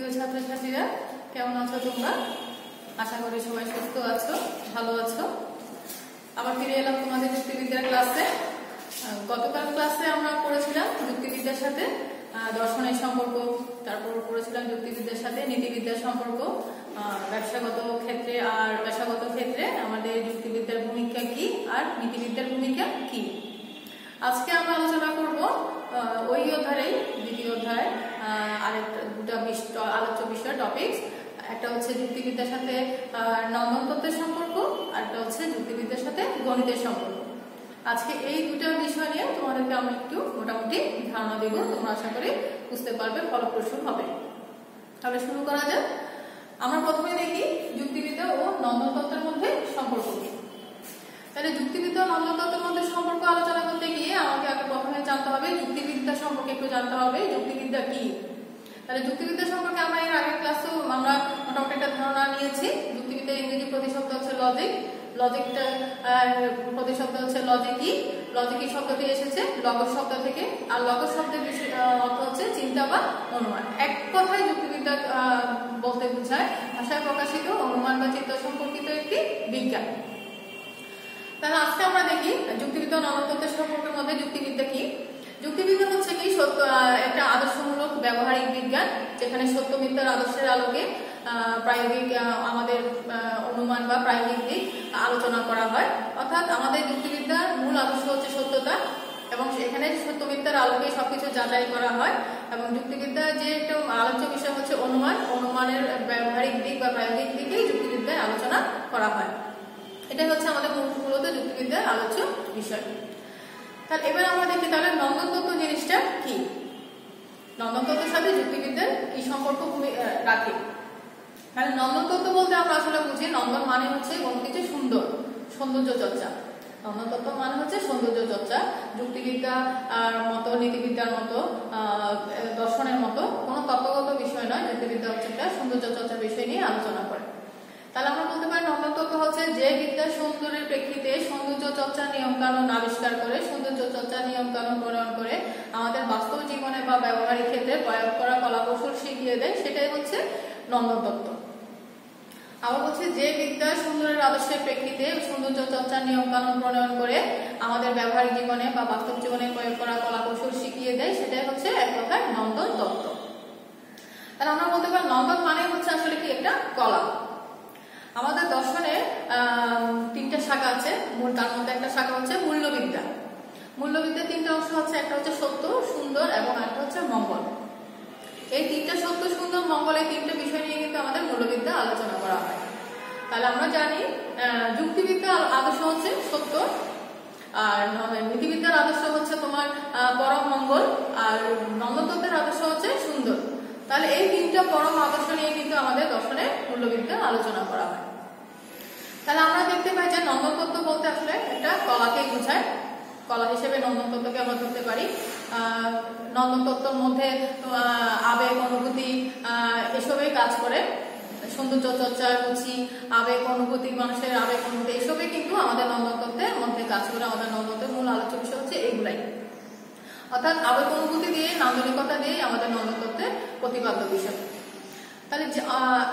প্রিয় ছাত্রছাত্রীরা, কেমন আছো তোমরা? আশা করি সবাই সুস্থ আছো, ভালো আছো। আবার ফিরে এলাম তোমাদের যুক্তিবিদ্যার ক্লাসে। গতকাল ক্লাসে আমরা পড়েছিলাম যুক্তিবিদ্যার সাথে দর্শনের সম্পর্ক, তারপর পড়েছিলাম যুক্তিবিদ্যার সাথে নীতিবিদ্যার সম্পর্ক, ব্যবসাগত ক্ষেত্রে আর পেশাগত ক্ষেত্রে আমাদের যুক্তিবিদ্যার ভূমিকা কি আর নীতিবিদ্যার ভূমিকা কি। আজকে আমরা আলোচনা করব ওই অধ্যায়ের দ্বিতীয় অধ্যায় আরেকটা দুটা আলোচ্য বিষয় টপিকস। একটা হচ্ছে যুক্তিবিদ্যার সাথে নন্দন তত্ত্বের সম্পর্ক, আর একটা হচ্ছে যুক্তিবিদ্যার সাথে গণিতের সম্পর্ক। আজকে এই দুটো বিষয় নিয়ে তোমাদেরকে আমি একটু মোটামুটি ধারণা দেব, তোমরা আশা করি বুঝতে পারবে, ফলপ্রসূ হবে। তাহলে শুরু করা যাক। আমরা প্রথমে দেখি যুক্তিবিদ্যা ও নন্দন তত্ত্বের মধ্যে সম্পর্ক কি। তাহলে যুক্তিবিদ্যা ও নন্দন তত্ত্বের মধ্যে সম্পর্ক আলোচনা করতে গিয়ে আমাকে আগে প্রথমে জানতে হবে যুক্তিবিদ্যা সম্পর্কে একটু জানতে হবে, যুক্তিবিদ্যা কি। তাহলে যুক্তিবিদ্যা সম্পর্কে আমরা এর আগের ক্লাসেও আমরা মোটামুটি একটা ধারণা নিয়েছি। যুক্তিবিদ্যার ইংরেজি প্রতিশব্দ হচ্ছে লজিক, লজিকটা প্রতিশব্দ হচ্ছে লজিকই। লজিকই শব্দটি এসেছে লগস শব্দ থেকে, আর লগস শব্দের অর্থ হচ্ছে চিন্তা বা অনুমান। এক কথায় যুক্তিবিদ্যা বলতে বোঝায় ভাষায় প্রকাশিত অনুমান বা চিন্তা সম্পর্কিত একটি বিজ্ঞান। তাহলে আজকে আমরা দেখি যুক্তিবিদ্যা ও নন্দন তত্ত্বের সম্পর্কের মধ্যে যুক্তিবিদ্যা কি। যুক্তিবিদ্যা হচ্ছে কি একটা আদর্শমূলক ব্যবহারিক বিজ্ঞান, যেখানে সত্য মিথ্যার আদর্শের আলোকে প্রায়োগিক আমাদের অনুমান বা প্রায়োগিক দিক আলোচনা করা হয়। অর্থাৎ আমাদের যুক্তিবিদ্যার মূল আদর্শ হচ্ছে সত্যতা, এবং এখানে সত্য মিথ্যার আলোকে সবকিছু যাচাই করা হয়। এবং যুক্তিবিদ্যার যে একটা আলোচ্য বিষয় হচ্ছে অনুমান, অনুমানের ব্যবহারিক দিক বা প্রায়োগিক দিকেই যুক্তিবিদ্যায় আলোচনা করা হয়। এটাই হচ্ছে আমাদের মূলত যুক্তিবিদ্যার আলোচ্য বিষয়। তাহলে এবার আমরা দেখি তাহলে নন্দন তত্ত্ব জিনিসটা কি, নন্দন তত্ত্বের সাথে যুক্তিবিদ্যার কি সম্পর্ক রাখে। তাহলে নন্দন তত্ত্ব বলতে আমরা আসলে বুঝি নন্দন মানে হচ্ছে কোনো কিছু সুন্দর, সৌন্দর্য চর্চা। নন্দন তত্ত্ব মানে হচ্ছে সৌন্দর্য চর্চা। যুক্তিবিদ্যা মতো, নীতিবিদ্যার মতো, দর্শনের মতো কোনো তত্ত্বগত বিষয় নয়। যুক্তিবিদ্যা হচ্ছে একটা সৌন্দর্য চর্চা বিষয় নিয়ে আলোচনা করে। তাহলে আমরা বলতে পারি নন্দন তত্ত্ব হচ্ছে যে বিদ্যা সৌন্দর্যের প্রেক্ষিতে সৌন্দর্য চর্চা নিয়ম কানুন আবিষ্কার করে, সৌন্দর্য চর্চা নিয়ম কানুন প্রণয়ন করে আমাদের বাস্তব জীবনে বা ব্যবহারিক ক্ষেত্রে প্রয়োগ করা কলাকৌশল শিখিয়ে দেয়, সেটাই হচ্ছে নন্দন তত্ত্ব। আবার বলছে যে বিদ্যা সৌন্দর্যের আদর্শের প্রেক্ষিতে সৌন্দর্য চর্চা নিয়ম কানুন প্রণয়ন করে আমাদের ব্যবহারিক জীবনে বা বাস্তব জীবনে প্রয়োগ করা কলাকৌশল শিখিয়ে দেয়, সেটাই হচ্ছে এক কথায় নন্দন তত্ত্ব। তাহলে আমরা বলতে পারি নন্দন মানে হচ্ছে আসলে কি একটা কলা। আমাদের দর্শনে তিনটা শাখা আছে, তার মধ্যে একটা শাখা হচ্ছে মূল্যবিদ্যা। মূল্যবিদ্যার তিনটা অংশ হচ্ছে, একটা হচ্ছে সত্য, সুন্দর এবং একটা হচ্ছে মঙ্গল। এই তিনটা সত্য, সুন্দর, মঙ্গল এই তিনটা বিষয় নিয়ে কিন্তু আমাদের মূল্যবিদ্যা আলোচনা করা হয়। তাহলে আমরা জানি যুক্তিবিদ্যার আদর্শ হচ্ছে সত্য, আর নীতিবিদ্যার আদর্শ হচ্ছে তোমার পরম মঙ্গল, আর নন্দন তত্ত্বের আদর্শ হচ্ছে সুন্দর। তাহলে এই তিনটা পরম আদর্শ নিয়ে কিন্তু আমাদের দর্শনে মূল্যবিদ্যা আলোচনা করা হয়। তাহলে আমরা দেখতে পাই যে নন্দন তত্ত্ব বলতে আসলে একটা কলাকেই বোঝায়। কলা হিসেবে নন্দন তত্ত্বকে আমরা ধরতে পারি। নন্দন তত্ত্বের মধ্যে আবেগ, অনুভূতি এসবই কাজ করে। সৌন্দর্য চর্চা, রুচি, আবেগ, অনুভূতি, মানুষের আবেগ, অনুভূতি এসবই কিন্তু আমাদের নন্দন তত্ত্বের মধ্যে কাজ করে। আমাদের নন্দন তত্ত্বের মূল আলোচ্য বিষয় হচ্ছে এইগুলাই। অর্থাৎ আবেগ, অনুভূতি দিয়ে, নান্দনিকতা দিয়ে আমাদের নন্দন তত্ত্বের প্রতিপাদ্য বিষয়। তাহলে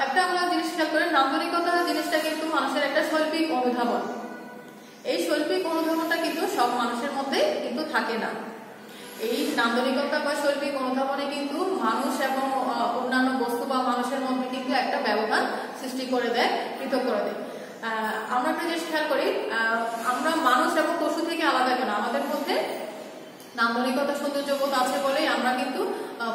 একটা আমরা জিনিস খেয়াল করি, নান্দনিকতা জিনিসটা কিন্তু মানুষের একটা শৈল্পিক অনুধাবন। এই শৈল্পিক অনুধাবনটা কিন্তু সব মানুষের মধ্যে কিন্তু থাকে না। এই নান্দনিকতা বা শৈল্পিক অনুধাবনে কিন্তু মানুষ এবং অন্যান্য বস্তু বা মানুষের মধ্যে কিন্তু একটা ব্যবধান সৃষ্টি করে দেয়, পৃথক করে দেয়। আমরা একটা জিনিস খেয়াল করি, আমরা মানুষ এবং পশু থেকে আলাদা কেন? আমাদের মধ্যে নান্দনিকতা, সৌন্দর্যবোধ আছে বলেই আমরা কিন্তু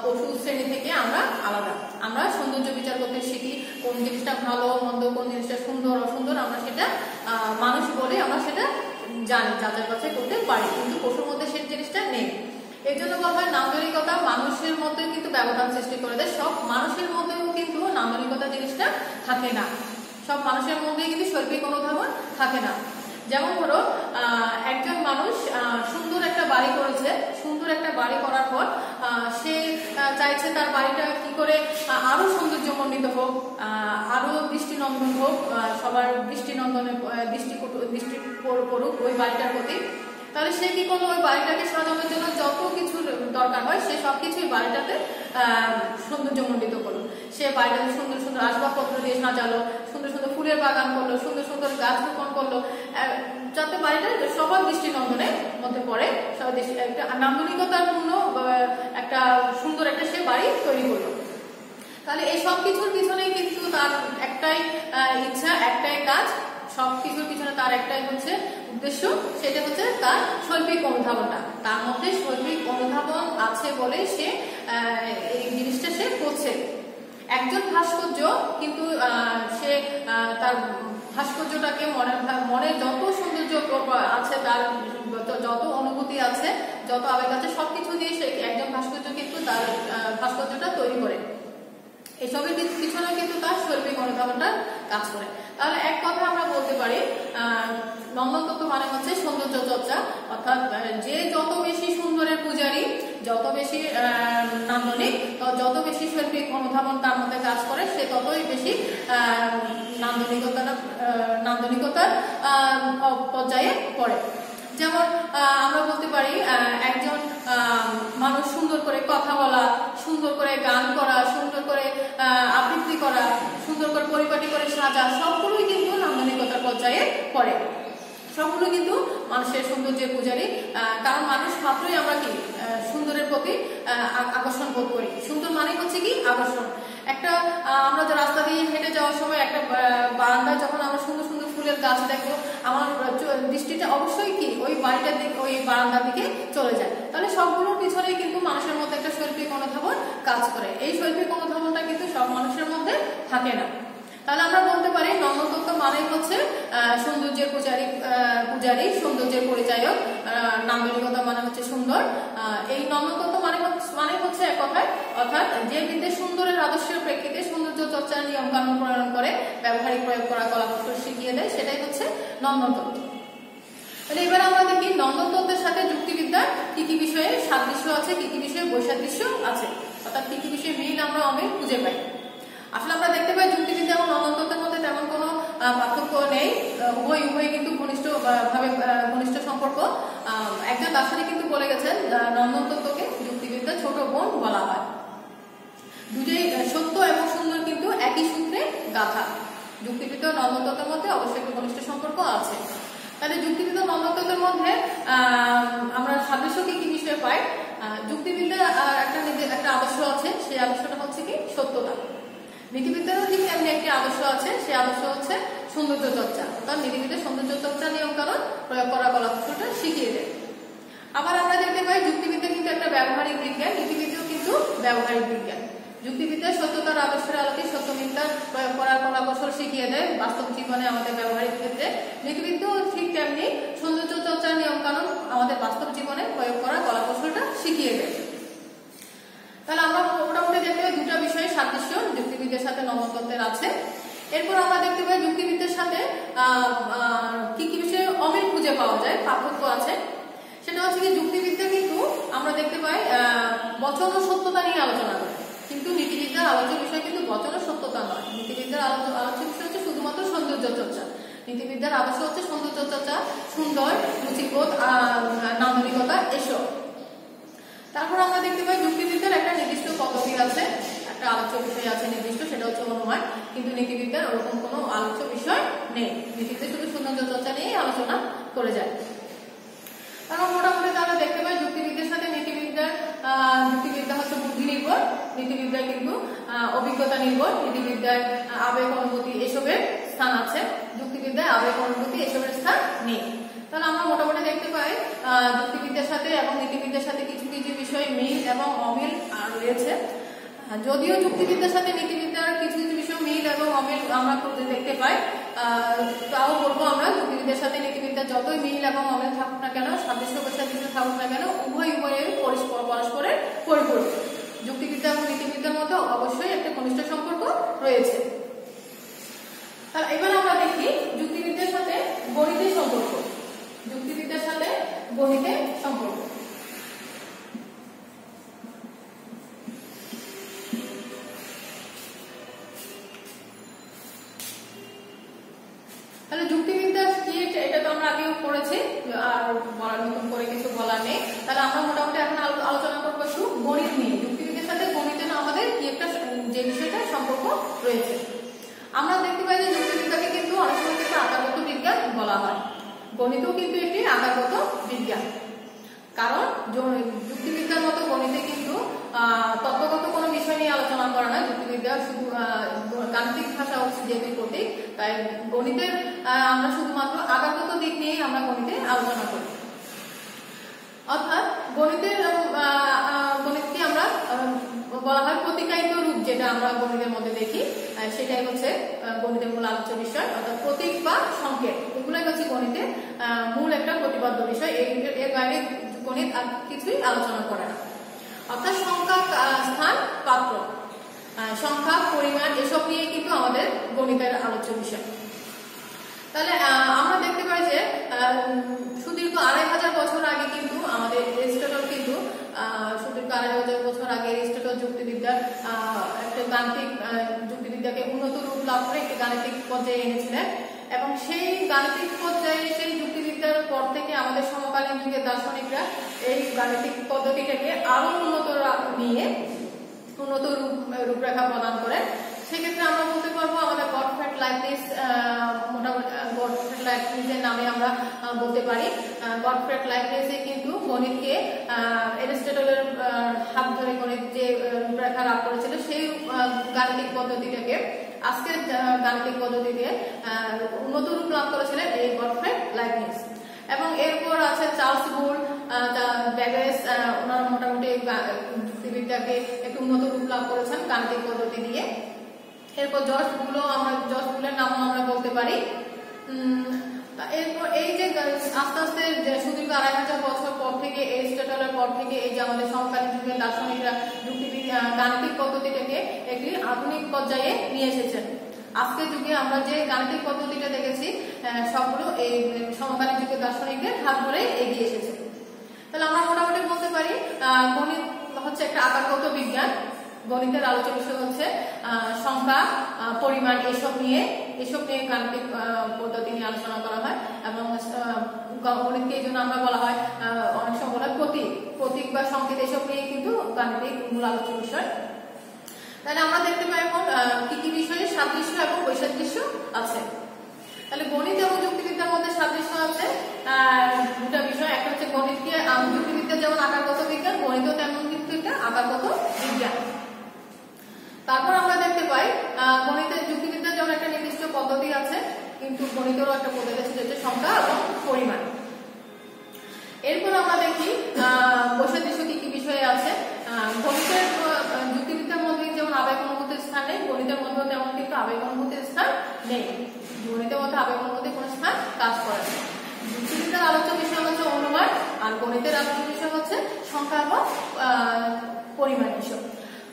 পশু শ্রেণী থেকে আমরা আলাদা। আমরা সৌন্দর্য বিচার করতে শিখি, কোন জিনিসটা ভালো মন্দ, কোন জিনিসটা সুন্দর অসুন্দর, আমরা সেটা মানুষ বলে আমরা সেটা জানি, যাচাই বাছাই করতে পারি, কিন্তু পশুর মধ্যে সেই জিনিসটা নেই। এই জন্য বলা হয় নান্দনিকতা মানুষের মধ্যে কিন্তু ব্যবধান সৃষ্টি করে দেয়। সব মানুষের মধ্যেও কিন্তু নান্দনিকতা জিনিসটা থাকে না, সব মানুষের মধ্যে কিন্তু শৈল্পিক অনুধাবন থাকে না। যেমন ধরো একজন মানুষ সুন্দর একটা বাড়ি করেছে, সুন্দর একটা বাড়ি করার পর সে চাইছে তার বাড়িটা কি করে আরো সৌন্দর্যমণ্ডিত হোক, আরো দৃষ্টিনন্দন হোক, সবার দৃষ্টি পড়ুক ওই বাড়িটার প্রতি। তাহলে সে কি করলো, ওই বাড়িটাকে সাজানোর জন্য যত কিছু দরকার হয় সে সবকিছুই বাড়িটাতে সৌন্দর্যমণ্ডিত করলো। সে বাড়িটাকে সুন্দর সুন্দর আসবাবপত্র দিয়ে সাজালো, সুন্দর সুন্দর ফুলের বাগান করলো, সুন্দর সুন্দর গাছ রোপণ করলো, যাতে বাড়িটা সবার দৃষ্টিনন্দনের মধ্যে পড়ে, সবার একটা নান্দনিকতার পূর্ণ একটা সুন্দর একটা সে বাড়ি তৈরি করলো। তাহলে এই সব কিছুর পিছনেই কিন্তু তার একটাই ইচ্ছা, একটাই কাজ, সব কিছুর পিছনে তার একটাই হচ্ছে উদ্দেশ্য, সেটা হচ্ছে তার শৈল্পিক অনুধাবনটা। তার মধ্যে শৈল্পিক অনুধাবন আছে বলে সে এই জিনিসটা সে করছে। একজন ভাস্কর্য কিন্তু সে তার ভাস্কর্যটাকে মনে যত সৌন্দর্য আছে, তার যত অনুভূতি আছে, যত আবেগ আছে, সবকিছু দিয়ে সে একজন ভাস্কর্য কিন্তু তার ভাস্কর্যটা তৈরি করে। এসবের পিছনে কিন্তু তার শৈল্পিক অনুধাবনটা কাজ করে। তাহলে এক কথা আমরা বলতে পারি নন্দনতত্ত্ব মানে হচ্ছে সৌন্দর্য চর্চা, অর্থাৎ যে যত বেশি সুন্দরের পূজারী, যত বেশি নান্দনিক, যত বেশি শৈল্পিক অনুধাবন তার মধ্যে কাজ করে, সে ততই বেশি নান্দনিকতার পর্যায়ে পড়ে। যেমন আমরা বলতে পারি একজন মানুষ সুন্দর করে কথা বলা, সুন্দর করে গান করা, সুন্দর করে আবৃত্তি করা, সুন্দর করে পরিপাটি করে সাজা, সবগুলোই কিন্তু নান্দনিকতার পর্যায়ে পড়ে। সবগুলো কিন্তু মানুষের সৌন্দর্যের পূজারী। কারণ মানুষ মাত্রই আমরা কি সুন্দরের প্রতি আকর্ষণ বোধ করি। সুন্দর মানে হচ্ছে কি আকর্ষণ। একটা আমরা রাস্তা দিয়ে হেঁটে যাওয়ার সময় একটা বারান্দায় যখন আমরা সুন্দর সুন্দর ফুলের গাছ দেখবো, আমার দৃষ্টিটা অবশ্যই কি ওই বাড়িটার দিকে, ওই বারান্দার দিকে চলে যায়। তাহলে সবগুলোর পিছনেই কিন্তু মানুষের মধ্যে একটা শৈল্পিক অনুধাবন কাজ করে। এই শৈল্পিক অনুধাবনটা কিন্তু সব মানুষের মধ্যে থাকে না। তাহলে আমরা বলতে পারি নন্দনতত্ত্ব মানেই হচ্ছে সৌন্দর্যের পূজারী, সৌন্দর্যের পরিচায়ক। নান্দনিকতা মানে হচ্ছে সুন্দর। এই নন্দনতত্ত্ব মানে হচ্ছে এক কথায়, অর্থাৎ যে বিদ্যে সুন্দরের আদর্শের প্রেক্ষিতে সৌন্দর্য চর্চার নিয়ম কানুন প্রণয়ন করে, ব্যবহারিক প্রয়োগ করা কলাকৌশল শিখিয়ে দেয়, সেটাই হচ্ছে নন্দনতত্ত্ব। তাহলে এবার আমরা দেখি নন্দনতত্ত্বের সাথে যুক্তিবিদ্যার কি কি বিষয়ে সাদৃশ্য আছে, কি কি বিষয়ে বৈসাদৃশ্য আছে, অর্থাৎ কি কি বিষয়ে মিল আমরা অমিল খুঁজে পাই। আসলে আমরা দেখতে পাই যুক্তিবিদ্যা এবং নন্দনতত্ত্বের মধ্যে তেমন কোনো পার্থক্য নেই, উভয় কিন্তু ঘনিষ্ঠ সম্পর্ক। একজন দার্শনিক কিন্তু বলে গেছেন নন্দনতত্ত্বকে যুক্তিবিদ্যা ছোট বোন বলা হয়। দুটোই সত্য এবং সুন্দর কিন্তু একই সূত্রে গাঁথা। যুক্তিবিদ্যা ও নন্দনতত্ত্বের মধ্যে অবশ্যই একটি ঘনিষ্ঠ সম্পর্ক আছে। তাহলে যুক্তিবিদ্যা ও নন্দনতত্ত্বের মধ্যে আমরা সাদৃশ্য কি কি বিষয়ে পাই। যুক্তিবিদ্যার একটা আদর্শ আছে, সেই আদর্শটা হচ্ছে কি সত্যতা। নীতিবিদ্যারও ঠিক এমনি একটি আদর্শ আছে, সেই আদর্শ হচ্ছে সৌন্দর্য চর্চা। অর্থাৎ নীতিবিদ্যার সৌন্দর্য চর্চা নিয়ম কানুন প্রয়োগ করা কলাকৌশলটা শিখিয়ে দেয়। আবার আমরা দেখতে পাই যুক্তিবিদ্যা কিন্তু একটা ব্যবহারিক বিজ্ঞান, নীতিবিদ্যাও কিন্তু ব্যবহারিক বিজ্ঞান। যুক্তিবিদ্যার সত্যতার আদর্শের আলোকে সত্য মিথ্যা প্রয়োগ করার কলাকৌশল শিখিয়ে দেয় বাস্তব জীবনে আমাদের ব্যবহারিক ক্ষেত্রে। নীতিবিদ্যাও ঠিক তেমনি সৌন্দর্য চর্চার নিয়ম কানুন আমাদের বাস্তব জীবনে প্রয়োগ করার কলাকৌশলটা শিখিয়ে দেয়। তাহলে আমরা মোটামুটি দেখতে পাই দুটা বিষয়ে সাদৃশ্য যুক্তিবিদ্যার সাথে নন্দনতত্ত্বের আছে। এরপর আমরা দেখতে পাই যুক্তিবিদ্যার সাথে কি কি বিষয়ে অমিল খুঁজে পাওয়া যায়, পার্থক্য আছে। সেটা হচ্ছে কি যুক্তিবিদ্যা কিন্তু আমরা দেখতে পাই বচন ও সত্যতা নিয়ে আলোচনা করে, কিন্তু নীতিবিদ্যার আলোচ্য বিষয় কিন্তু বচন ও সত্যতা নয়। নীতিবিদ্যার আলোচ্য বিষয় হচ্ছে শুধুমাত্র সৌন্দর্য চর্চা। নীতিবিদ্যার আদর্শ হচ্ছে সৌন্দর্য চর্চা, সুন্দর, রুচিবোধ, নান্দনিকতা এসব। তারপর আমরা দেখতে পাই যুক্তিবিদ্যার একটা নির্দিষ্ট পদ্ধতি আছে, একটা আলোচ্য বিষয় আছে নির্দিষ্ট, সেটা হচ্ছে অনুমান। কিন্তু নীতিবিদ্যার ওরকম কোনো আলোচ্য বিষয় নেই। নীতিবিদ্যা শুধু সৌন্দর্য চর্চা নিয়েই আলোচনা করে যায়। তারপর মোটামুটি তাহলে দেখতে পাই যুক্তিবিদ্যার সাথে যুক্তিবিদ্যা হচ্ছে বুদ্ধি নির্ভর, নীতিবিদ্যা কিন্তু অভিজ্ঞতা নির্ভর। নীতিবিদ্যায় আবেগ অনুভূতি এসবের স্থান আছে, যুক্তিবিদ্যায় আবেগ অনুভূতি এসবের স্থান নেই। তাহলে আমরা মোটামুটি দেখতে পাই যুক্তিবিদ্যার সাথে এবং নীতিবিদ্যার সাথে কিছু কিছু বিষয় মিল এবং অমিল রয়েছে। যদিও যুক্তিবিদ্যার সাথে নীতিবিদ্যার কিছু কিছু বিষয় মিল এবং অমিল আমরা দেখতে পাই, তাও বলবো আমরা যুক্তিবিদ্যার সাথে নীতিবিদ্যার যতই মিল এবং অমিল থাকুক না কেন, সাদৃশ্য বৈসাদৃশ্য থাকুক না কেন, উভয়ের পরস্পরের পরিপূরক। যুক্তিবিদ্যা এবং নীতিবিদ্যার মধ্যে অবশ্যই একটা ঘনিষ্ঠ সম্পর্ক রয়েছে। তাহলে এবার আমরা দেখি যুক্তিবিদ্যার সাথে গণিতের সম্পর্ক। যুক্তিবিদ্যার সাথে গণিতের সম্পর্ক। তাহলে যুক্তিবিদ্যা কি, এটা তো আমরা আগেও পড়েছি, আর নতুন করে কিছু বলার নেই। তাহলে আমরা মোটামুটি এখন আলোচনা করবো একটু গণিত নিয়ে। যুক্তিবিদ্যার সাথে গণিতের আমাদের কি একটা যে বিষয়টা সম্পর্ক রয়েছে। আমরা দেখতে পাই যে যুক্তিবিদ্যাকে কিন্তু অনেক সময় কিন্তু আকারগত বিজ্ঞান বলা হয়, গণিতও কিন্তু একটি আকারগত বিজ্ঞান। কারণ যুক্তিবিদ্যার মতো গণিতে কিন্তু তত্ত্বগত কোনো বিষয় নিয়ে আলোচনা করা না, যুক্তিবিদ্যা শুধু গাণিতিক ভাষা হচ্ছে যেহেতু প্রতীক, তাই গণিতের আমরা শুধুমাত্র আকারগত দিক নিয়েই আমরা গণিতে আলোচনা করি। অর্থাৎ গণিতকে আমরা বলা হয় প্রতীকায়িত রূপ, যেটা আমরা গণিতের মধ্যে দেখি সেটাই হচ্ছে গণিতের মূল আলোচ্য বিষয়। অর্থাৎ প্রতীক বা সংকেত, এগুলোই হচ্ছে গণিতের মূল একটা প্রতিপাদ্য বিষয়। এর বাইরে গণিত আর কিছুই আলোচনা করে না। অর্থাৎ সংখ্যা, স্থান, পাত্র, সংখ্যা, পরিমাণ এসব নিয়ে কিন্তু আমাদের গণিতের আলোচ্য বিষয়। তাহলে আমরা দেখতে পাই যে সুদীর্ঘ 2500 বছর আগে কিন্তু আমাদের এরিস্টটল কিন্তু সুদীর্ঘ 2500 বছর আগে এরিস্টটল যুক্তিবিদ্যার একটা গাণিতিক যুক্তিবিদ্যাকে উন্নত রূপ লাভ করে একটি গাণিতিক পর্যায়ে এনেছিলেন। এবং সেই গাণিতিক পর্যায়ে সেই যুক্তিবিদ্যার পর থেকে আমাদের সমকালীন যুগের দার্শনিকরা এই গাণিতিক পদ্ধতিটাকে আরো উন্নত নিয়ে উন্নত রূপরেখা প্রদান করে। সেক্ষেত্রে আমরা বলতে পারবো আমাদের গটফ্রেড লাইবনিজ, মোটামুটি গটফ্রেড লাইবনিজের নামে আমরা বলতে পারি। গটফ্রেড লাইবনিজে কিন্তু গণিতকে এরিস্টটলের হাত ধরে গণিত যে রূপরেখা লাভ করেছিল সেই গাণিতিক পদ্ধতিটাকে আজকের গাণিতিক পদ্ধতিতে উন্নত রূপ লাভ করেছিলেন এই গটফ্রেড লাইবনিজ। এবং এরপর আছে চার্লস বুল, ব্যাগেস, ওনারা মোটামুটি যুক্তিবিদ্যাকে একটু উন্নত রূপ লাভ করেছেন গাণিতিক পদ্ধতি দিয়ে। এরপর জর্জ বুলের নামও আমরা বলতে পারি। এরপর এই যে আস্তে আস্তে সুদীর্ঘ 2500 বছর পর থেকে এরিস্টটলের পর থেকে এই যে আমাদের সমকালীন যুগের দার্শনিকরা যুক্তিবিদ্যা গাণিতিক পদ্ধতিটাকে একটি আধুনিক পর্যায়ে নিয়ে এসেছেন। আজকের যুগে আমরা যে গাণিতিক পদ্ধতিটা দেখেছি সবগুলো এই সমকালীন যুগের দার্শনিকদের হাত ধরে এগিয়ে এসেছে। তাহলে আমরা মোটামুটি বলতে পারি গণিত হচ্ছে একটা আকারগত বিজ্ঞান। গণিতের আলোচ্য বিষয় হচ্ছে সংখ্যা, পরিমাণ এসব নিয়ে গাণিতিক পদ্ধতি নিয়ে আলোচনা করা হয়। এবং গণিতকে এই জন্য আমরা বলা হয় অনেক সময় বলা হয় প্রতীক বা সংকেত, এসব নিয়ে কিন্তু গাণিতিক মূল আলোচ্য বিষয়। তাহলে আমরা দেখতে পাই এখন কি কি বিষয়ে সাদৃশ্য এবং বৈসাদৃশ্য আছে। তাহলে গণিত এবং যুক্তিবিদ্যার মধ্যে সাদৃশ্য আছে দুটা বিষয়। একটা হচ্ছে গণিতকে যুক্তিবিদ্যা যেমন আকারগত বিজ্ঞান, গণিতও তেমন কিন্তু একটা আকারগত বিজ্ঞান। তারপর আমরা দেখতে পাই গণিতের যুক্তিবিদ্যার যেমন একটা নির্দিষ্ট পদ্ধতি আছে, কিন্তু গণিতেরও একটা পদ্ধতি আছে যেটা সংখ্যা এবং পরিমাণ। এরপর আমরা দেখি বৈসাদৃশ্য কি কি বিষয়ে আছে। গণিতের যুক্তিবিদ্যার মধ্যে যেমন আবেগ অনুভূতির স্থান নেই, গণিতের মধ্যে তেমন কিন্তু আবেগ অনুভূতির স্থান নেই। গণিতের মধ্যে আবেগ অনুভূতির কোনো স্থান কাজ করে না। যুক্তিবিদ্যার আলোচ্য বিষয় হচ্ছে অনুমান, আর গণিতের আলোচ্য বিষয় হচ্ছে সংখ্যা এবং পরিমাণ বিষয়।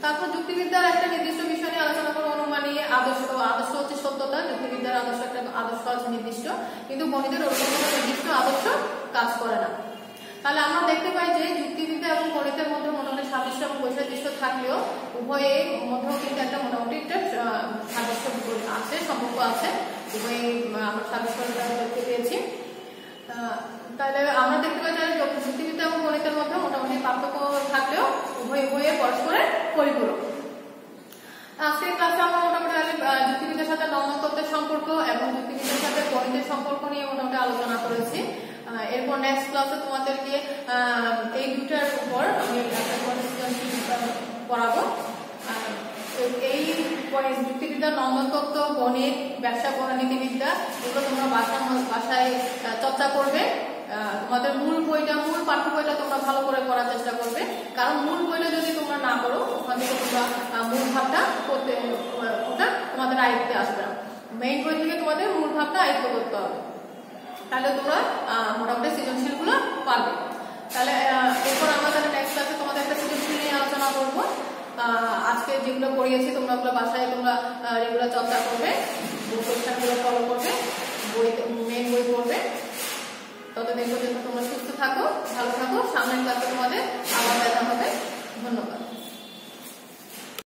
তারপর যুক্তিবিদ্যার একটা নির্দিষ্ট বিষয় নিয়ে আলোচনা করবো, অনুমান নিয়ে। আদর্শ হচ্ছে সত্যতা। যুক্তিবিদ্যার আদর্শ একটা আদর্শ আছে নির্দিষ্ট, কিন্তু গণিতের ওরকম কোনো নির্দিষ্ট আদর্শ কাজ করে না। তাহলে আমরা দেখতে পাই যে যুক্তিবিদ্যা এবং গণিতের মধ্যে মোটামুটি সাদৃশ্য এবং বৈসাদৃশ্য থাকলেও উভয়ের মধ্যেও কিন্তু একটা মোটামুটি একটা সাদৃশ্য আছে, সম্পর্ক আছে। উভয়ে আমরা সাদৃশ্য দেখতে পেয়েছি। তাহলে আমরা দেখতে পাই যে যুক্তিবিদ্যা এবং গণিতের মধ্যে মোটামুটি পার্থক্য থাকলেও উভয়ে পরস্পরের পরিপূরক। আজকের ক্লাসে আমরা মোটামুটি যুক্তিবিদ্যার সাথে নমনতত্ত্বের সম্পর্ক এবং যুক্তিবিদ্যার সাথে গণিতের সম্পর্ক নিয়ে মোটামুটি আলোচনা করেছি। এরপর নেক্সট ক্লাসে তোমাদেরকে এই দুটার উপর আমি পড়াবো। এই যুক্তিবিদ্যার নমনতত্ত্ব, গণিত, ব্যবসা নীতিবিদ্যা, এগুলো তোমরা বাসায় চর্চা করবে। তোমাদের মূল পাঠ্য বইটা তোমরা ভালো করে পড়ার চেষ্টা করবে, কারণ মূল বইটা যদি তোমরা না করো ওখান থেকে তোমরা মূল ভাবটা করতে ওটা তোমাদের আয়ত্তে আসবে না। মেইন বই থেকে তোমাদের মূল ভাবটা আয়ত্ত করতে হবে, তাহলে তোমরা মোটামুটি সৃজনশীল গুলো পারবে। তাহলে এরপর আমরা তাহলে নেক্সট ক্লাসে তোমাদের একটা সৃজনশীল নিয়ে আলোচনা করবো। আজকে যেগুলো পড়িয়েছি তোমরা ওগুলো বাসায় তোমরা রেগুলার চর্চা করবে, কোয়েশ্চেনগুলো ফলো করবে, মেইন বই পড়বে। ততদিন পর্যন্ত তোমরা সুস্থ থাকো, ভালো থাকো। সামনের ক্লাসে